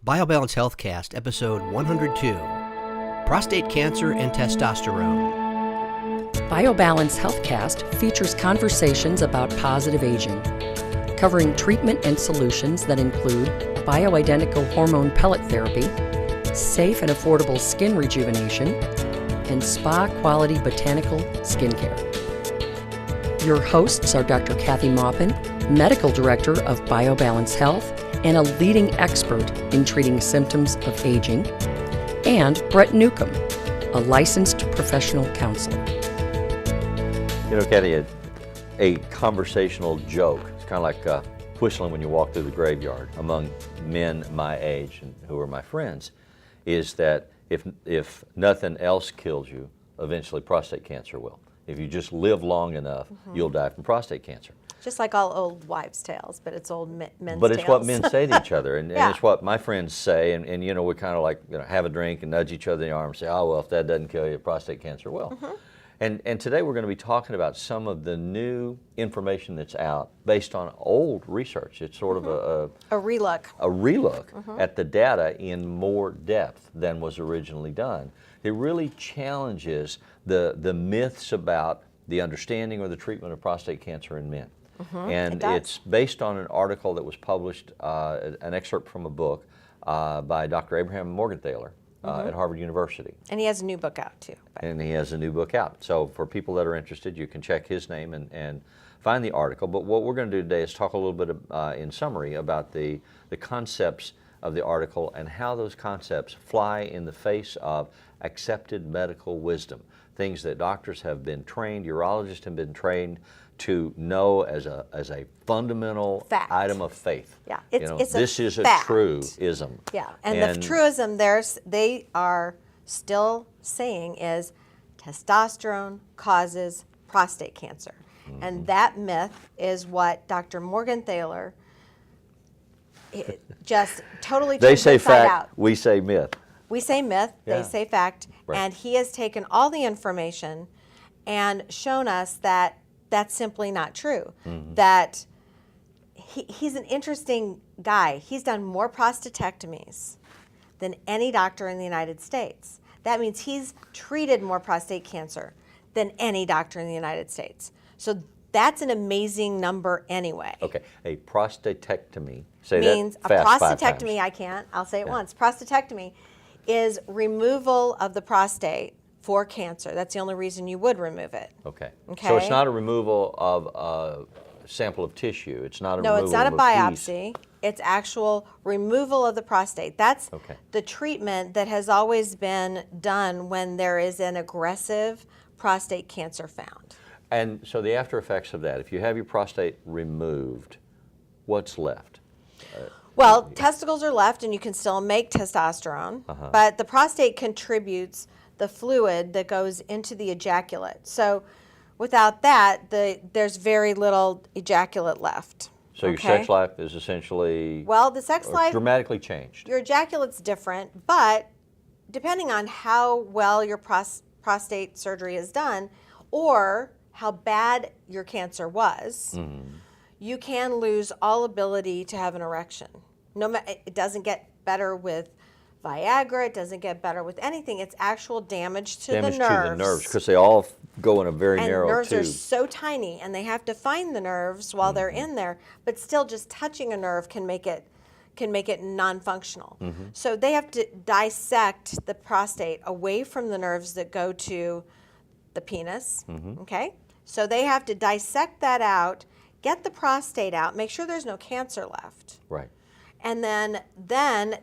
BioBalance Healthcast, episode 102, Prostate Cancer and Testosterone. BioBalance Healthcast features conversations about positive aging, covering treatment and solutions that include bioidentical hormone pellet therapy, safe and affordable skin rejuvenation, and spa-quality botanical skincare. Your hosts are Dr. Kathy Maupin, Medical Director of BioBalance Health and a leading expert in treating symptoms of aging, and Brett Newcomb, a licensed professional counselor. You know, Kathy, a conversational joke, it's kind of like whistling when you walk through the graveyard among men my age and who are my friends, is that if nothing else kills you, eventually prostate cancer will. If you just live long enough, you'll die from prostate cancer. Just like all old wives' tales, but it's old men's tales. But it's what men say to each other, and Yeah. it's what my friends say, and you know, we kind of like have a drink and nudge each other in the arm and say, oh, well, if that doesn't kill you, prostate cancer will. And today we're going to be talking about some of the new information that's out based on old research. It's sort of a relook at the data in more depth than was originally done. It really challenges the myths about the understanding or the treatment of prostate cancer in men. And it's based on an article that was published, an excerpt from a book by Dr. Abraham Morgenthaler at Harvard University. And he has a new book out too. And he has a new book out. So for people that are interested, you can check his name and find the article. But what we're going to do today is talk a little bit in summary about the concepts of the article and how those concepts fly in the face of accepted medical wisdom, things that doctors have been trained, urologists have been trained to know as a fundamental Fact. item of faith. Yeah, This is a fact. truism. Yeah, and the truism they are still saying is testosterone causes prostate cancer. And that myth is what Dr. Morgenthaler just totally They turns say inside fact, out. we say myth. We say myth, Yeah. they say fact, Right. and he has taken all the information and shown us that that's simply not true. That he's an interesting guy. He's done more prostatectomies than any doctor in the United States. That means he's treated more prostate cancer than any doctor in the United States. So that's an amazing number anyway. Okay, a prostatectomy. Say Means that fast a 5 prostatectomy, times. I'll say it once. Prostatectomy is removal of the prostate for cancer. That's the only reason you would remove it. Okay. Okay. So it's not a removal of a sample of tissue. It's not a No, removal it's not a of piece. biopsy. It's actual removal of the prostate. That's Okay. the treatment that has always been done when there is an aggressive prostate cancer found. And so the after effects of that, if you have your prostate removed, what's left? Well, testicles are left and you can still make testosterone, but the prostate contributes the fluid that goes into the ejaculate. So without that, there's very little ejaculate left. So your sex life is essentially Well, the sex life, dramatically changed. your ejaculate's different, but depending on how well your prostate surgery is done or how bad your cancer was, you can lose all ability to have an erection. It doesn't get better with Viagra. It doesn't get better with anything. It's actual damage to the nerves. Damage to the nerves, because they all go in a very And narrow nerves tube. are so tiny, and they have to find the nerves while they're in there. But still, just touching a nerve can make it non-functional. So they have to dissect the prostate away from the nerves that go to the penis. Okay, so they have to dissect that out, get the prostate out, make sure there's no cancer left, Right. and then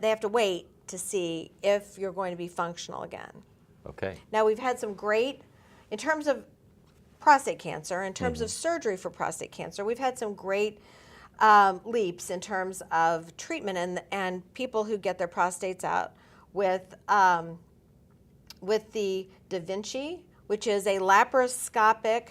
they have to wait to see if you're going to be functional again. Okay. Now, we've had some great, in terms of prostate cancer, in terms of surgery for prostate cancer, we've had some great leaps in terms of treatment and people who get their prostates out with the Da Vinci, which is a laparoscopic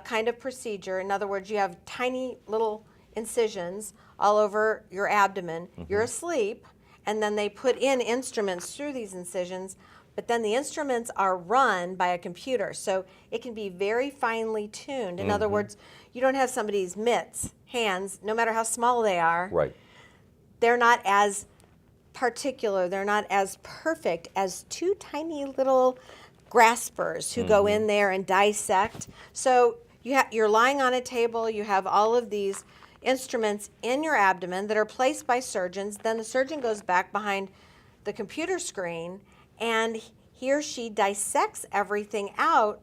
kind of procedure. In other words, you have tiny little incisions all over your abdomen. You're asleep, and then they put in instruments through these incisions, but then the instruments are run by a computer, so it can be very finely tuned. In other words, you don't have somebody's hands, no matter how small they are, Right. they're not as particular, they're not as perfect as two tiny little graspers who go in there and dissect. So you're lying on a table, you have all of these instruments in your abdomen that are placed by surgeons. Then the surgeon goes back behind the computer screen and he or she dissects everything out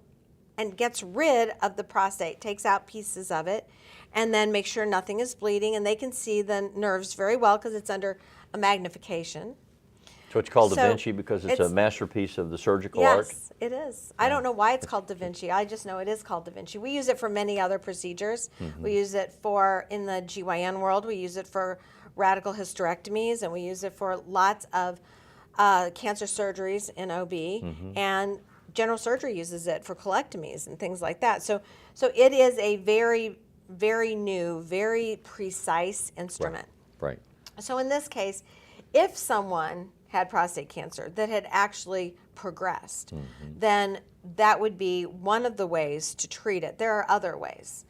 and gets rid of the prostate, takes out pieces of it, and then makes sure nothing is bleeding, and they can see the nerves very well because it's under a magnification. So it's called So Da Vinci because it's a masterpiece of the surgical art? Yes, it is. I don't know why it's called Da Vinci. I just know it is called Da Vinci. We use it for many other procedures. We use it for, in the GYN world, we use it for radical hysterectomies, and we use it for lots of cancer surgeries in OB, and general surgery uses it for colectomies and things like that. So it is a very, very new, very precise instrument. Right. So in this case, if someone had prostate cancer that had actually progressed, then that would be one of the ways to treat it. There are other ways.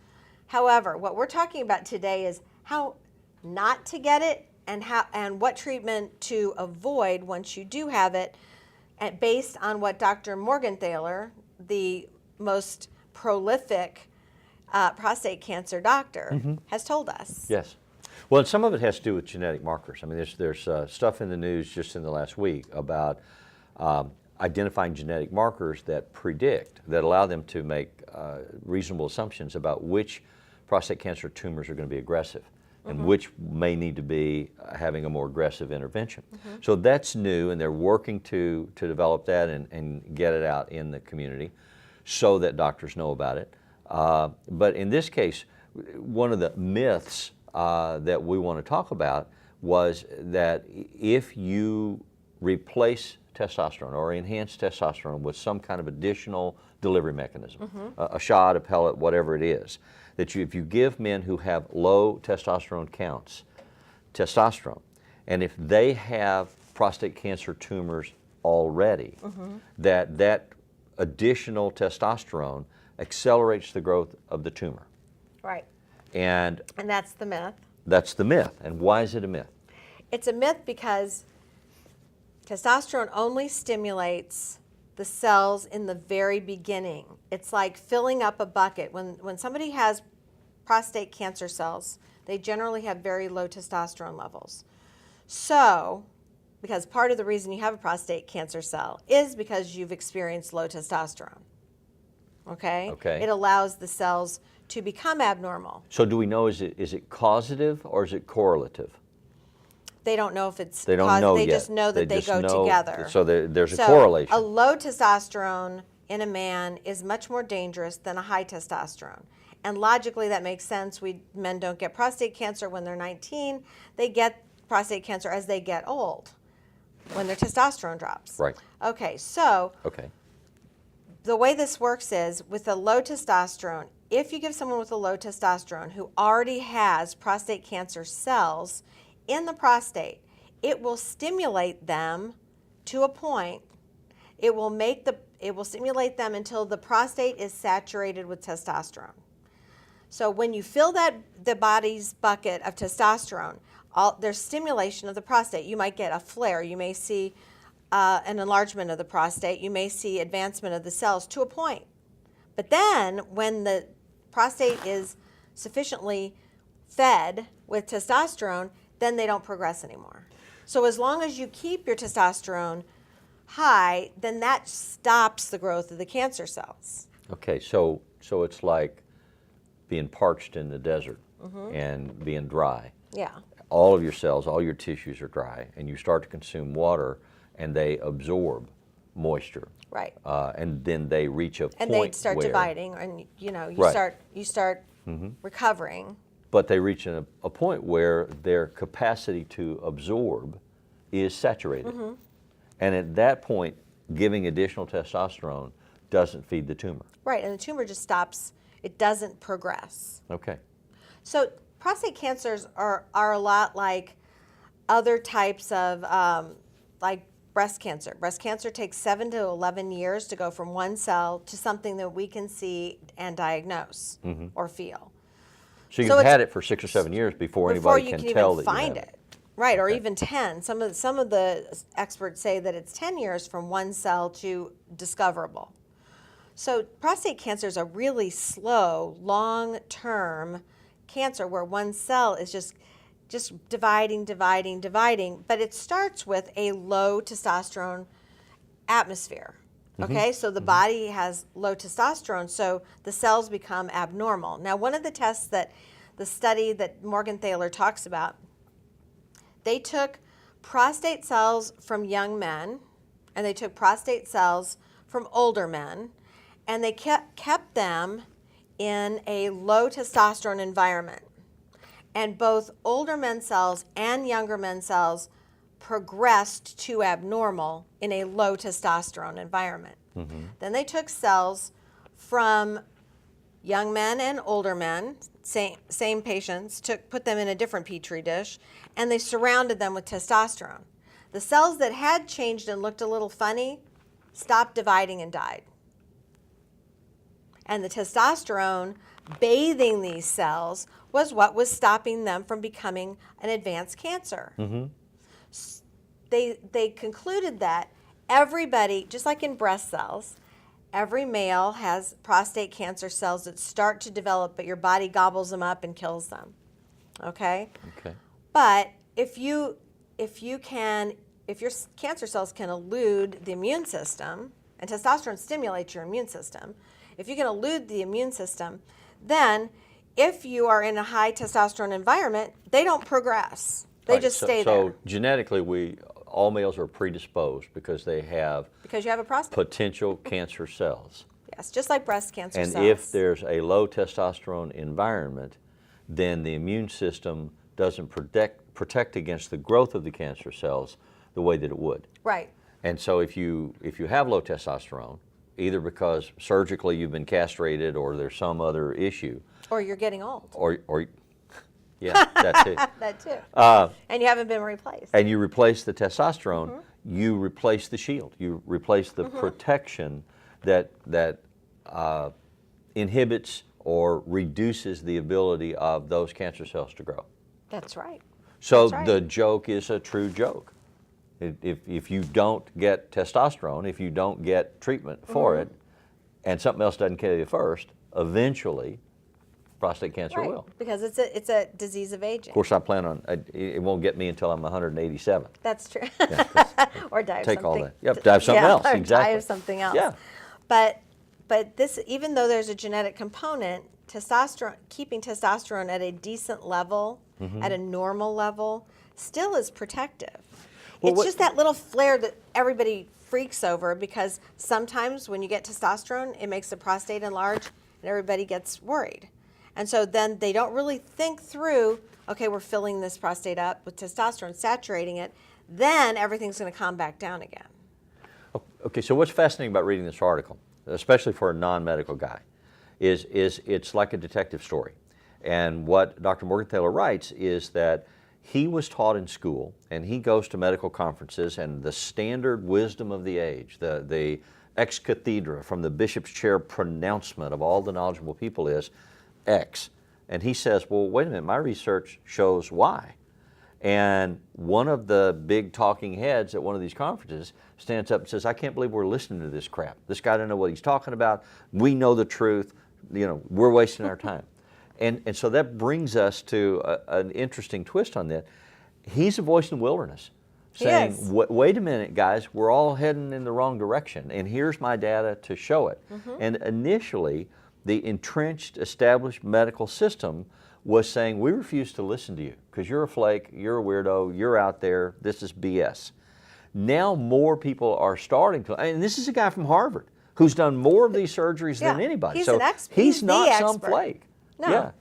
However, what we're talking about today is how not to get it and what treatment to avoid once you do have it, and based on what Dr. Morgenthaler, the most prolific prostate cancer doctor, has told us. Yes. Well, and some of it has to do with genetic markers. I mean, there's stuff in the news just in the last week about identifying genetic markers that predict, that allow them to make reasonable assumptions about which prostate cancer tumors are going to be aggressive and which may need to be having a more aggressive intervention. So that's new, and they're working to develop that and get it out in the community so that doctors know about it. But in this case, one of the myths that we want to talk about was that if you replace testosterone or enhance testosterone with some kind of additional delivery mechanism, a shot, a pellet, whatever it is, that if you give men who have low testosterone counts testosterone, and if they have prostate cancer tumors already, that additional testosterone accelerates the growth of the tumor. Right. And that's the myth. That's the myth. And why is it a myth? It's a myth because testosterone only stimulates the cells in the very beginning. It's like filling up a bucket. When somebody has prostate cancer cells, they generally have very low testosterone levels. So, because part of the reason you have a prostate cancer cell is because you've experienced low testosterone. Okay? Okay. It allows the cells to become abnormal. So do we know, is it causative or is it correlative? They don't know if it's They don't know they yet. just know that they just go know, together. So there's a So correlation. a low testosterone in a man is much more dangerous than a high testosterone. And logically that makes sense. Men don't get prostate cancer when they're 19. They get prostate cancer as they get old, when their testosterone drops. Right. Okay, so Okay. the way this works is with a low testosterone, if you give someone with a low testosterone who already has prostate cancer cells in the prostate, it will stimulate them to a point. It will stimulate them until the prostate is saturated with testosterone. So when you fill the body's bucket of testosterone, there's stimulation of the prostate. You might get a flare. You may see an enlargement of the prostate. You may see advancement of the cells to a point. But then when the prostate is sufficiently fed with testosterone, then they don't progress anymore. So as long as you keep your testosterone high, then that stops the growth of the cancer cells. Okay, so it's like being parched in the desert and being dry. Yeah. All of your cells, all your tissues are dry, and you start to consume water, and they absorb moisture. Right. And then they reach a And point they start where, dividing, and you Right. start recovering. but they reach a point where their capacity to absorb is saturated. And at that point, giving additional testosterone doesn't feed the tumor. Right, and the tumor just stops. It doesn't progress. Okay. So prostate cancers are a lot like other types of like breast cancer. Breast cancer takes 7 to 11 years to go from one cell to something that we can see and diagnose or feel. So you've So had it for 6 or 7 years before anybody you can can tell even that you find have it. Right, or Okay. even 10. Some of the experts say that it's 10 years from one cell to discoverable. So prostate cancer is a really slow, long-term cancer where one cell is just dividing, but it starts with a low testosterone atmosphere. Okay, so the body has low testosterone, so the cells become abnormal. Now, one of the tests that the study that Morgenthaler talks about, they took prostate cells from young men and they took prostate cells from older men, and they kept them in a low testosterone environment. And both older men's cells and younger men's cells progressed to abnormal in a low testosterone environment. Then they took cells from young men and older men, same patients, put them in a different petri dish, and they surrounded them with testosterone. The cells that had changed and looked a little funny stopped dividing and died. And the testosterone bathing these cells was what was stopping them from becoming an advanced cancer. They concluded that everybody, just like in breast cells, every male has prostate cancer cells that start to develop, but your body gobbles them up and kills them. Okay? Okay. But if your cancer cells can elude the immune system, and testosterone stimulates your immune system, if you can elude the immune system, then if you are in a high testosterone environment, they don't progress. They just stay there. So genetically, all males are predisposed because they have Because you have a prostate. potential cancer cells. Yes, just like breast cancer And cells. if there's a low testosterone environment, then the immune system doesn't protect against the growth of the cancer cells the way that it would. Right. And so if you have low testosterone, either because surgically you've been castrated or there's some other issue, Or you're getting old. or yeah, that's it. That too. Uh, And you haven't been replaced. and you replace the testosterone, you replace the shield. You replace the protection that inhibits or reduces the ability of those cancer cells to grow. That's right. So That's right. the joke is a true joke. If you don't get testosterone, if you don't get treatment for it, and something else doesn't kill you first, eventually prostate cancer Right. will. Because it's a disease of aging. Of course, I plan on, it won't get me until I'm 187. That's true. Yeah, Or die of take something. all that. Yep, die of something else, or exactly. die of something else. Yeah. But this, even though there's a genetic component, testosterone, keeping testosterone at a decent level, at a normal level, still is protective. Well, It's just that little flare that everybody freaks over, because sometimes when you get testosterone, it makes the prostate enlarge and everybody gets worried. And so then they don't really think through, okay, we're filling this prostate up with testosterone, saturating it, then everything's going to calm back down again. Okay, so what's fascinating about reading this article, especially for a non-medical guy, is it's like a detective story. And what Dr. Morgenthaler writes is that he was taught in school, and he goes to medical conferences, and the standard wisdom of the age, the ex cathedra from the bishop's chair pronouncement of all the knowledgeable people is X. And he says, well, wait a minute, my research shows Y. And one of the big talking heads at one of these conferences stands up and says, I can't believe we're listening to this crap. This guy doesn't know what he's talking about. We know the truth. You know, we're wasting our time. And so that brings us to an interesting twist on that. He's a voice in the wilderness saying, Yes. wait a minute, guys, we're all heading in the wrong direction. And here's my data to show it. And initially, the entrenched, established medical system was saying, we refuse to listen to you because you're a flake, you're a weirdo, you're out there, this is BS. Now more people are starting to, and this is a guy from Harvard who's done more of these surgeries than Yeah, anybody. he's so an expert. he's He's the not some expert. flake. No, Yeah.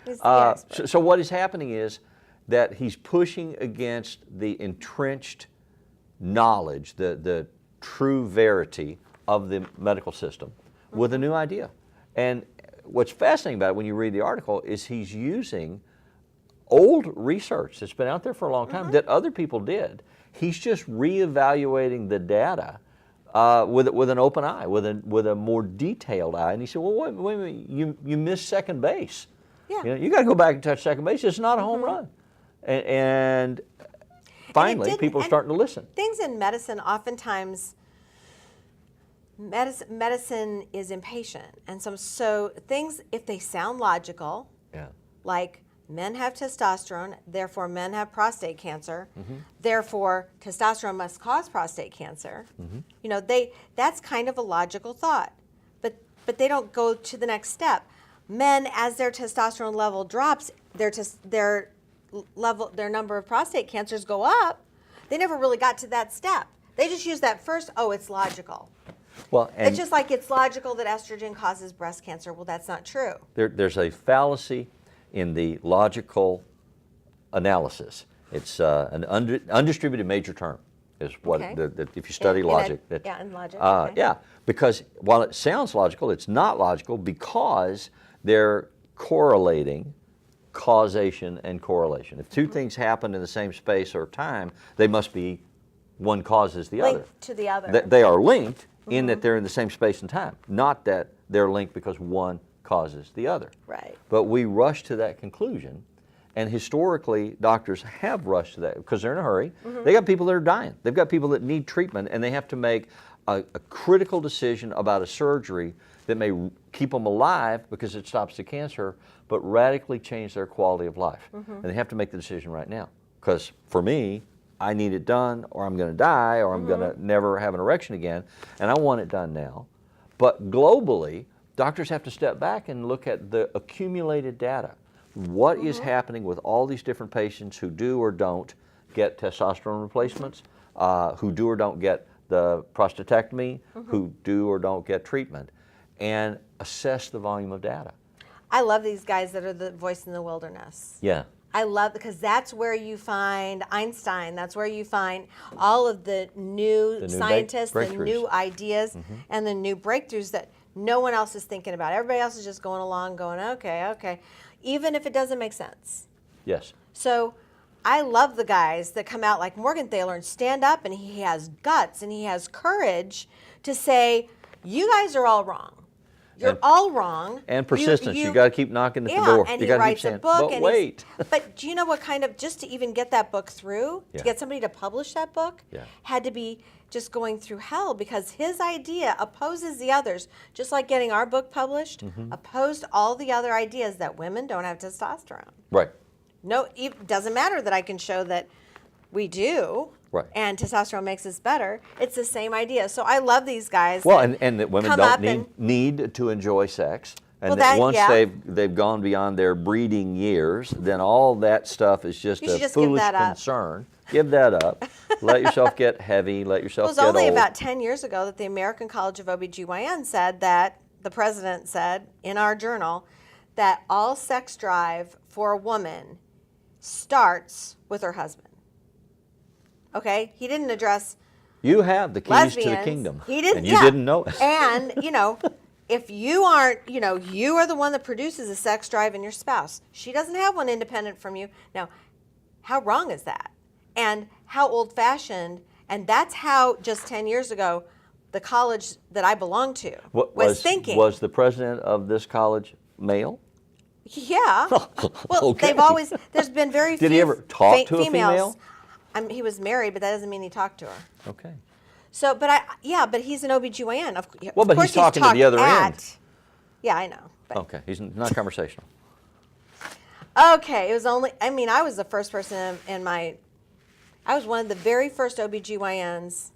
he's the expert. So what is happening is that he's pushing against the entrenched knowledge, the true verity of the medical system with a new idea. And what's fascinating about it when you read the article is he's using old research that's been out there for a long time that other people did. He's just reevaluating the data with an open eye, with a more detailed eye. And he said, well, wait a minute, you missed second base. Yeah. You know, you got to go back and touch second base. It's not a home run. And finally, didn't- people are and starting to listen. Things in medicine, oftentimes, medicine is impatient. And so things, if they sound logical, Yeah. like men have testosterone, therefore men have prostate cancer, Mm-hmm. therefore testosterone must cause prostate cancer. Mm-hmm. You know, that's kind of a logical thought, but they don't go to the next step. Men, as their testosterone level drops, their number of prostate cancers go up. They never really got to that step. They just use that first. Oh, it's logical. Well, and It's just like it's logical that estrogen causes breast cancer. Well, that's not true. there's a fallacy in the logical analysis. It's an undistributed major term is what, Okay. if you study logic. In logic. Okay. Yeah, because while it sounds logical, it's not logical because they're correlating causation and correlation. If two things happen in the same space or time, they must be one causes the other. Linked to the other. They are linked in that they're in the same space and time, not that they're linked because one causes the other. Right. But we rush to that conclusion, and historically, doctors have rushed to that because they're in a hurry. They got people that are dying. They've got people that need treatment, and they have to make a critical decision about a surgery that may keep them alive because it stops the cancer, but radically change their quality of life. And they have to make the decision right now. Because for me, I need it done, or I'm going to die, or I'm going to never have an erection again, and I want it done now. But globally, doctors have to step back and look at the accumulated data. What is happening with all these different patients who do or don't get testosterone replacements, who do or don't get the prostatectomy, who do or don't get treatment, and assess the volume of data. I love these guys that are the voice in the wilderness. Yeah. I love, because that's where you find Einstein. That's where you find all of the new scientists, the new ideas, and the new breakthroughs that no one else is thinking about. Everybody else is just going along, going, okay, even if it doesn't make sense. Yes. So I love the guys that come out like Morgenthaler and stand up, and he has guts and he has courage to say, you guys are all wrong. You're all wrong. And persistence. You got to keep knocking at the door. And you he gotta writes keep a saying, book. But And wait. but do you know what kind of, just to even get that book through, Yeah. to get somebody to publish that book, Yeah. had to be just going through hell, because his idea opposes the others. Just like getting our book published, opposed all the other ideas that women don't have testosterone. Right. No, it doesn't matter that I can show that we do. Right. And testosterone makes us better. It's the same idea. So I love these guys. Well, and that women come don't up and- need to enjoy sex. And Well, that that- once yeah. they've gone beyond their breeding years, then all that stuff is just You a should just give foolish that up. concern. Give that up. Let yourself get heavy. Let It yourself was get only old. about 10 years ago that the American College of OBGYN said that, the president said in our journal, that all sex drive for a woman starts with her husband. Okay? He didn't address You have the keys lesbians. to the kingdom. He didn't. And you didn't know it. And, if you aren't, you are the one that produces a sex drive in your spouse. She doesn't have one independent from you. Now, how wrong is that? And how old-fashioned, and that's how just 10 years ago, the college that I belonged to was thinking. Was the president of this college male? Yeah. Well, Okay. there's been very few Did he ever talk to a females. female? He was married, but that doesn't mean he talked to her. Okay. So, but he's an OBGYN. Of Well, but course he's talking to the other end. Yeah, I know. But, Okay. He's not conversational. Okay, it was only, I was the first person I was one of the very first OBGYNs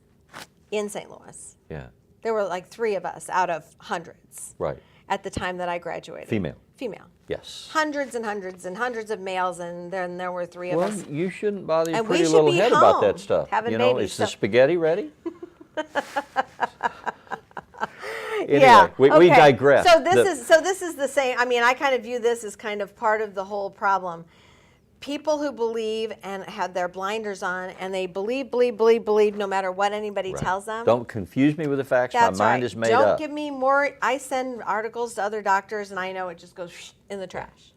in St. Louis. Yeah. There were like 3 of us out of hundreds Right. at the time that I graduated. Female. Female. Yes. Hundreds and hundreds and hundreds of males, and then there were 3 of Well, us. you shouldn't bother your And we pretty should little be head about home that stuff. having You know, babies, is the so- spaghetti ready? Anyway, Yeah. we okay. digress. So this is the same. I kind of view this as kind of part of the whole problem. People who believe and have their blinders on, and they believe no matter what anybody Right. tells them. Don't confuse me with the facts. That's My mind right. is made Don't up. give me more. I send articles to other doctors, and I know it just goes in the trash.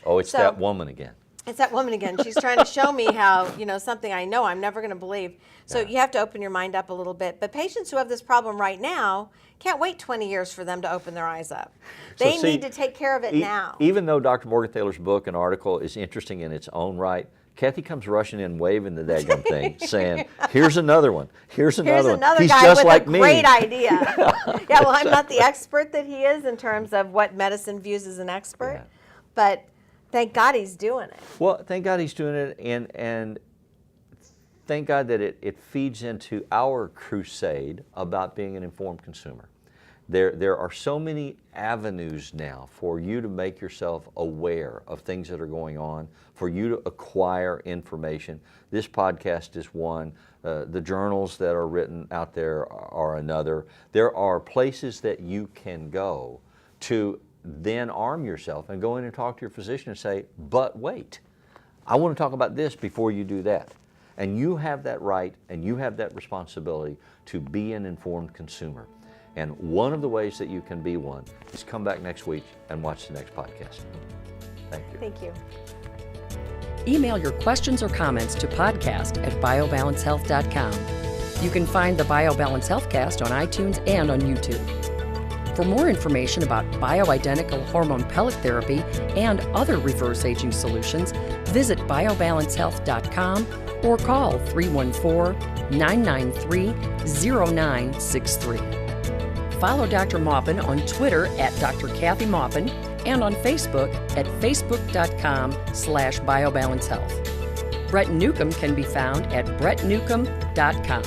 Oh, it's So- that woman again. It's that woman again. She's trying to show me how, something I know I'm never going to believe. So you have to open your mind up a little bit. But patients who have this problem right now can't wait 20 years for them to open their eyes up. So They see, need to take care of it now. Even though Dr. Morgenthaler's book and article is interesting in its own right, Kathy comes rushing in, waving the daggum thing, saying, "Here's another one. Here's another Here's one. another He's guy just with like a me." great idea. Yeah, well, I'm not the expert that he is in terms of what medicine views as an expert, Yeah. but thank God he's doing it. Well, thank God he's doing it, and thank God that it feeds into our crusade about being an informed consumer. There are so many avenues now for you to make yourself aware of things that are going on, for you to acquire information. This podcast is one. The journals that are written out there are another. There are places that you can go to then arm yourself and go in and talk to your physician and say, but wait, I want to talk about this before you do that. And you have that right and you have that responsibility to be an informed consumer. And one of the ways that you can be one is come back next week and watch the next podcast. Thank you. Thank you. Email your questions or comments to podcast@biobalancehealth.com. You can find the BioBalance Healthcast on iTunes and on YouTube. For more information about bioidentical hormone pellet therapy and other reverse aging solutions, visit biobalancehealth.com or call 314-993-0963. Follow Dr. Maupin on Twitter at Dr. Kathy Maupin and on Facebook at facebook.com/biobalancehealth. Brett Newcomb can be found at brettnewcomb.com.